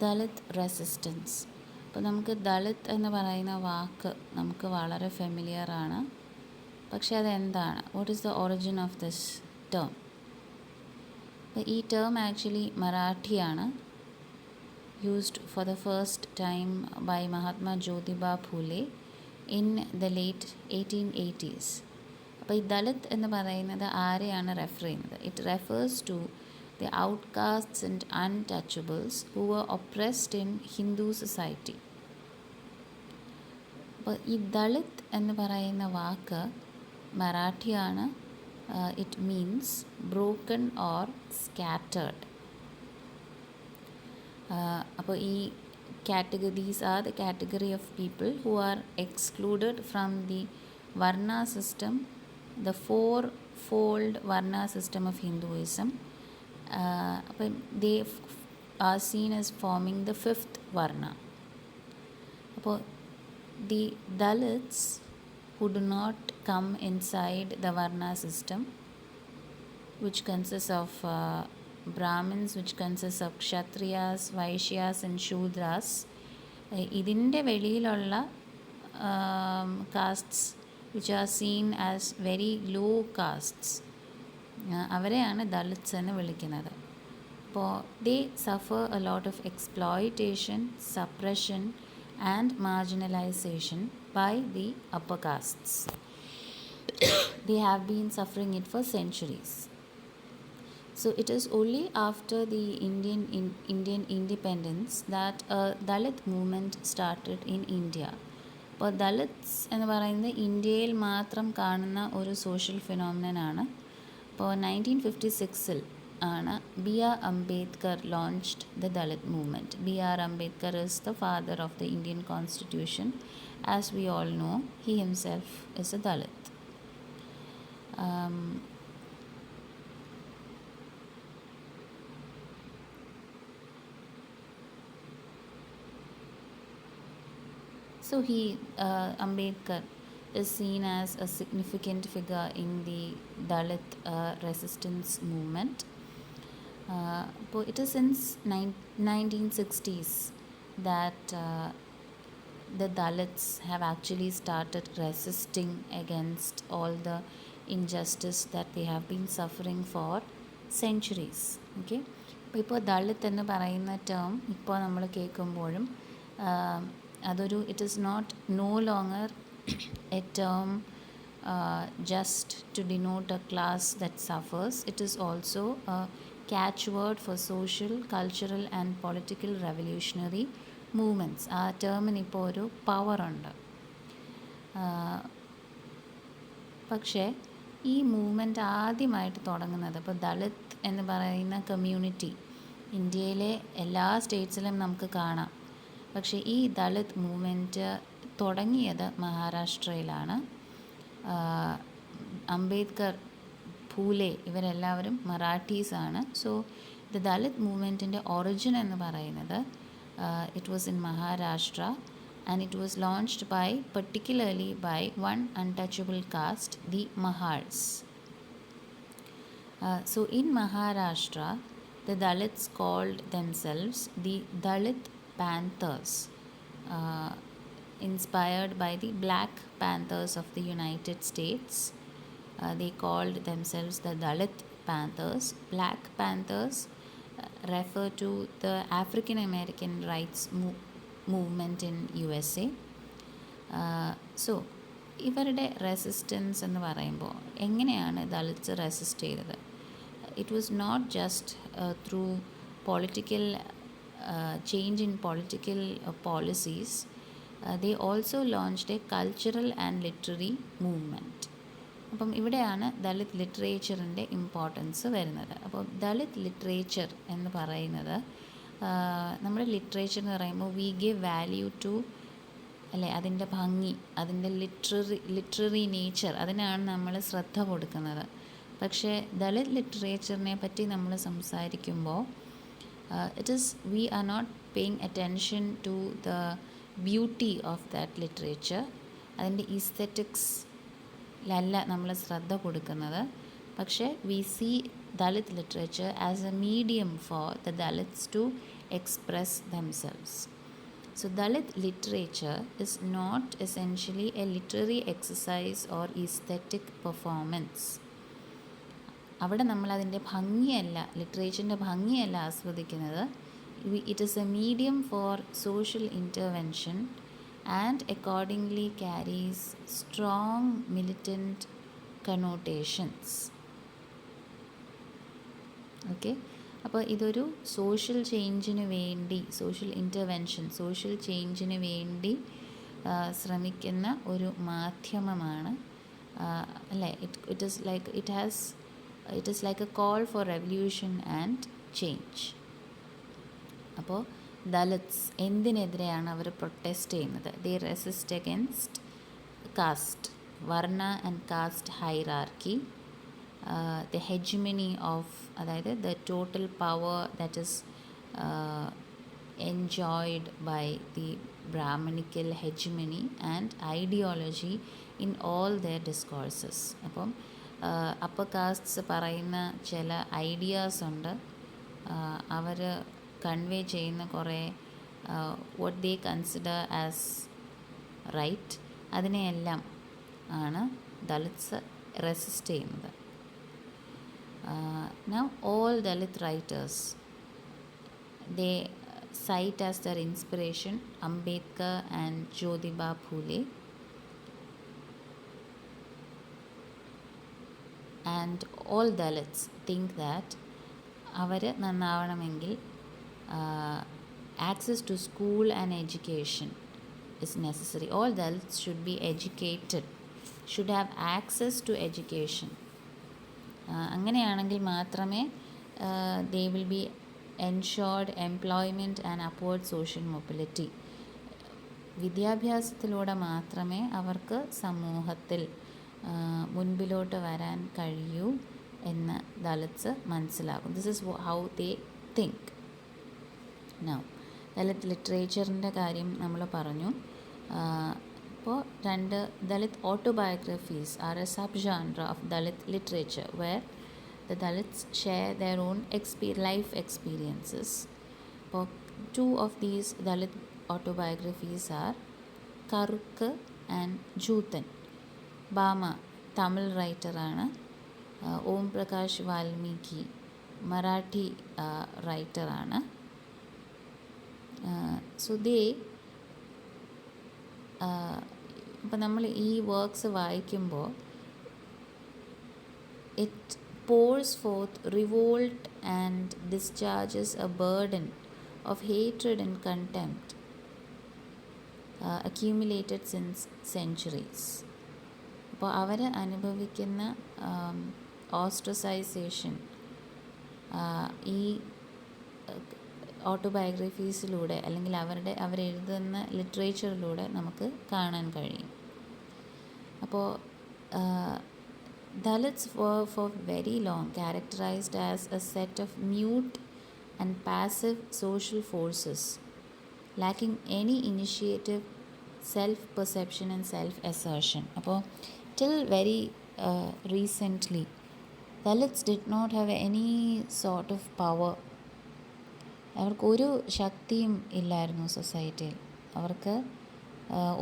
Dalit resistance. അപ്പോൾ നമുക്ക് ദളിത് എന്ന് പറയുന്ന വാക്ക് നമുക്ക് വളരെ ഫെമിലിയറാണ്. പക്ഷേ അതെന്താണ്? What is the origin of this term? അപ്പോൾ ഈ ടേം ആക്ച്വലി മറാഠിയാണ്. used for the first time by Mahatma Jyotiba Phule in the late 1880s. അപ്പോൾ ഈ ദളിത് എന്ന് പറയുന്നത് ആരെയാണ് റെഫർ ചെയ്യുന്നത്? It refers to the outcasts and untouchables who were oppressed in Hindu society. അപ്പോൾ ഈ ദളിത് എന്ന് പറയുന്ന വാക്ക് മറാഠിയാണ്. It means broken or scattered. അപ്പോൾ ഈ category, these are the category of people who are excluded from the Varna system, the four-fold Varna system of Hinduism. They are seen as forming the fifth Varna. അപ്പോൾ the Dalits who do not come inside the Varna system, which consists of Brahmins, which consists of Kshatriyas, Vaishyas and Shudras, ഇതിൻ്റെ വെളിയിലുള്ള castes which are seen as very low castes, അവരെയാണ് ദളിത്സ് എന്ന് വിളിക്കുന്നത്. അപ്പോൾ they suffer a lot of exploitation, suppression and marginalization by the upper castes. They have been suffering it for centuries. So it is only after the Indian independence that a Dalit movement started in India. അപ്പോൾ ദളിത്സ് എന്ന് പറയുന്നത് ഇന്ത്യയിൽ മാത്രം കാണുന്ന ഒരു social ഫിനോമിനനാണ്. അപ്പോൾ 1956 ആണ് B.R. Ambedkar launched the Dalit movement. B.R. Ambedkar is the father of the Indian Constitution. As we all know, he himself is a Dalit. So Ambedkar is seen as a significant figure in the Dalit resistance movement. It is since 1960s that the Dalits have actually started resisting against all the injustice that they have been suffering for centuries. Okay, ഇപ്പോൾ ദളിത് എന്ന് പറയുന്ന term ഇപ്പോൾ നമ്മൾ കേൾക്കുമ്പോഴും അതൊരു it is not no longer a term just to denote a class that suffers. It is also a catchword for social, cultural and political revolutionary movements. ആ ടേമിന് ഇപ്പോൾ ഒരു പവറുണ്ട്. പക്ഷേ ഈ മൂവ്മെൻറ്റ് ആദ്യമായിട്ട് തുടങ്ങുന്നത് ഇപ്പോൾ ദളിത് എന്ന് പറയുന്ന കമ്മ്യൂണിറ്റി ഇന്ത്യയിലെ എല്ലാ സ്റ്റേറ്റ്സിലും നമുക്ക് കാണാം. പക്ഷേ ഈ ദളിത് മൂവ്മെൻറ്റ് തുടങ്ങിയത് മഹാരാഷ്ട്രയിലാണ്. അംബേദ്കർ, ഫൂലെ ഇവരെല്ലാവരും മറാഠീസാണ്. സോ ദ ദളിത് മൂവ്മെൻറ്റിൻ്റെ ഒറിജിൻ എന്ന് പറയുന്നത് it was in Maharashtra and it was launched by particularly by one untouchable caste, the Mahars. So in Maharashtra the Dalits called themselves the Dalit Panthers, inspired by the Black Panthers of the United States. They called themselves the Dalit Panthers. Black Panthers refer to the African American rights movement in USA. So ഇവരുടെ resistance എന്ന് പറയുമ്പോൾ എങ്ങനെയാണ് Dalits resist ചെയ്തത്? It was not just through political change in political policies. They also launched a cultural and literary movement. അപ്പം ഇവിടെയാണ് Dalit ലിറ്ററേച്ചറിൻ്റെ importance വരുന്നത്. അപ്പോൾ Dalit literature എന്ന് പറയുന്നത്, നമ്മുടെ ലിറ്ററേച്ചർ എന്ന് പറയുമ്പോൾ വി ഗിവ് വാല്യൂ ടു, അല്ലേ, അതിൻ്റെ ഭംഗി, അതിൻ്റെ ലിറ്റററി നേച്ചർ, അതിനാണ് നമ്മൾ ശ്രദ്ധ കൊടുക്കുന്നത്. പക്ഷേ ദളിത് ലിറ്ററേച്ചറിനെ പറ്റി നമ്മൾ സംസാരിക്കുമ്പോൾ we are not paying attention to the beauty of that literature. അതിൻ്റെ ഈസ്തെറ്റിക്സിലല്ല നമ്മൾ ശ്രദ്ധ കൊടുക്കുന്നത്. പക്ഷേ we see Dalit literature as a medium for the Dalits to express themselves. So, Dalit literature is not essentially a literary exercise or aesthetic performance. അവിടെ നമ്മൾ അതിൻ്റെ ഭംഗിയല്ല, ലിറ്ററേച്ചറിൻ്റെ ഭംഗിയല്ല ആസ്വദിക്കുന്നത്. It is a medium for social intervention and accordingly carries strong militant connotations. Okay, അപ്പോൾ ഇതൊരു social ചേഞ്ചിന് വേണ്ടി, social intervention, social ചേഞ്ചിന് വേണ്ടി ശ്രമിക്കുന്ന ഒരു മാധ്യമമാണ് അല്ലേ. It is like a call for revolution and change. അപ്പോൾ ദലിത്സ് എന്തിനെതിരെയാണ് അവർ പ്രൊട്ടസ്റ്റ് ചെയ്യുന്നത്? They resist against caste, varna and caste hierarchy, the hegemony of, അതായത് the total power that is enjoyed by the Brahmanical hegemony and ideology in all their discourses. അപ്പം upper castes പറയുന്ന ചില ideas ഉണ്ട്, അവർ convey ചെയ്യുന്ന കുറേ what they consider as right, അതിനെയെല്ലാം ആണ് Dalits resist ചെയ്യുന്നത്. Now all Dalit writers, they cite as their inspiration Ambedkar and Jyotiba Phule, and all Dalits think that അവർ നന്നാവണമെങ്കിൽ access to school and education is necessary. All Dalits should be educated, should have access to education. അങ്ങനെയാണെങ്കിൽ മാത്രമേ they will be ensured employment and upward social mobility. വിദ്യാഭ്യാസത്തിലൂടെ മാത്രമേ അവർക്ക് സമൂഹത്തിൽ മുൻപിലോട്ട് വരാൻ കഴിയൂ എന്ന് ദലിത്സ് മനസ്സിലാക്കും. This is how they think. Now Dalit ലിറ്ററേച്ചറിൻ്റെ കാര്യം നമ്മൾ പറഞ്ഞു. അപ്പോൾ രണ്ട് Dalit autobiographies are a sub genre of Dalit literature where the Dalits share their own life experiences. അപ്പോൾ two of these Dalit autobiographies are Karukku and Juthan. Bama Tamil റൈറ്ററാണ്. ഓം പ്രകാശ് വാൽമീകി മറാഠി റൈറ്ററാണ്. സോ ദേ ഇപ്പം നമ്മൾ ഈ വർക്ക്സ് വായിക്കുമ്പോൾ it pours forth revolt and discharges a burden of hatred and contempt accumulated since centuries. അപ്പോൾ അവർ അനുഭവിക്കുന്ന ഓസ്ട്രസൈസേഷൻ ഈ ഓട്ടോബയോഗ്രഫീസിലൂടെ അല്ലെങ്കിൽ അവരെഴുതുന്ന ലിറ്ററേച്ചറിലൂടെ നമുക്ക് കാണാൻ കഴിയും. അപ്പോൾ Dalits were for very long characterized as a set of mute and passive social forces, lacking any initiative, self-perception and self-assertion. അപ്പോൾ till very recently, Dalits did not have any sort of power. അവർക്കൊരു ശക്തിയും ഇല്ലായിരുന്നു സൊസൈറ്റിയിൽ. അവർക്ക്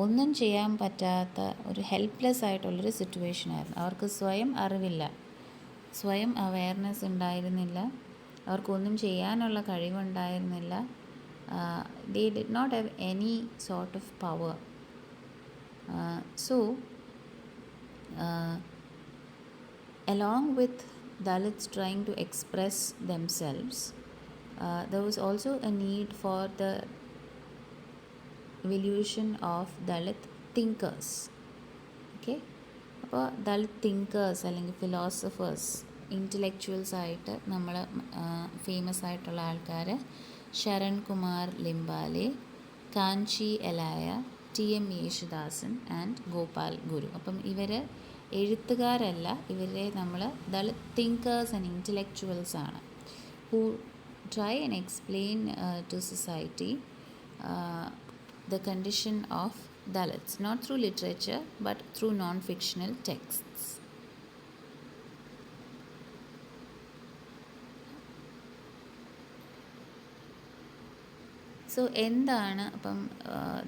ഒന്നും ചെയ്യാൻ പറ്റാത്ത ഒരു ഹെൽപ്ലെസ് ആയിട്ടുള്ളൊരു സിറ്റുവേഷനായിരുന്നു. അവർക്ക് സ്വയം അറിവില്ല, സ്വയം അവെയർനെസ് ഉണ്ടായിരുന്നില്ല, അവർക്കൊന്നും ചെയ്യാനുള്ള കഴിവുണ്ടായിരുന്നില്ല. they did not have any sort of power. So along with Dalits trying to express themselves, there was also a need for the evolution of Dalit thinkers. Okay, അപ്പോൾ ദളിത് തിങ്കേഴ്സ് അല്ലെങ്കിൽ ഫിലോസഫേഴ്സ്, ഇൻ്റലക്ച്വൽസ് ആയിട്ട് നമ്മൾ famous ആയിട്ടുള്ള ആൾക്കാർ Sharan Kumar Limbale, Kancha Ilaiah, TM Yesudasan and Gopal Guru. അപ്പം ഇവർ എഴുത്തുകാരല്ല, ഇവരെ നമ്മൾ ദളിത് തിങ്കേഴ്സ് ആൻഡ് ഇൻ്റലക്ച്വൽസ് ആണ്, who try and explain to society the condition of Dalits, not through literature but through non-fictional texts. സോ എന്താണ് അപ്പം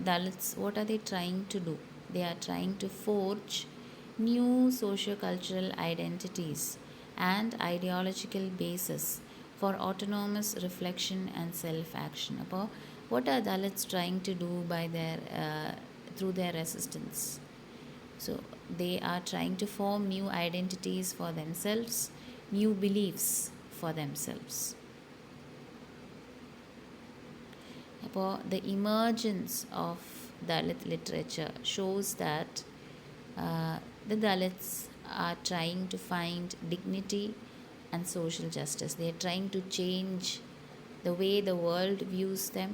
Dalits, what are they trying to do? They are trying to forge new socio cultural identities and ideological basis for autonomous reflection and self action. അപ്പോൾ what are Dalits trying to do by their through their resistance? So they are trying to form new identities for themselves, new beliefs for themselves. അപ്പോൾ the emergence of Dalit literature shows that the Dalits are trying to find dignity and social justice. They are trying to change the way the world views them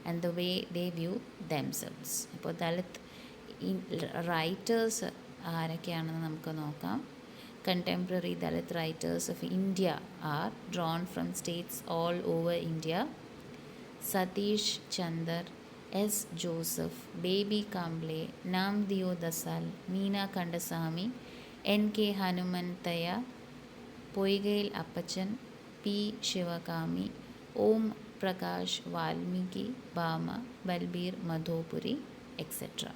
and the way they view themselves. അപ്പോൾ Dalit writers ആരൊക്കെയാണെന്ന് നമുക്ക് നോക്കാം. Contemporary Dalit writers of India are drawn from states all over India. Satish Chandar, S. Joseph, Baby Kamble, Namdio Dasal, Meena Kandasamy, N.K. Hanumantaya, Poigail Appachan, P. Shivakami, Om Prakash Valmiki, Bama, Balbir Madhopuri, etc.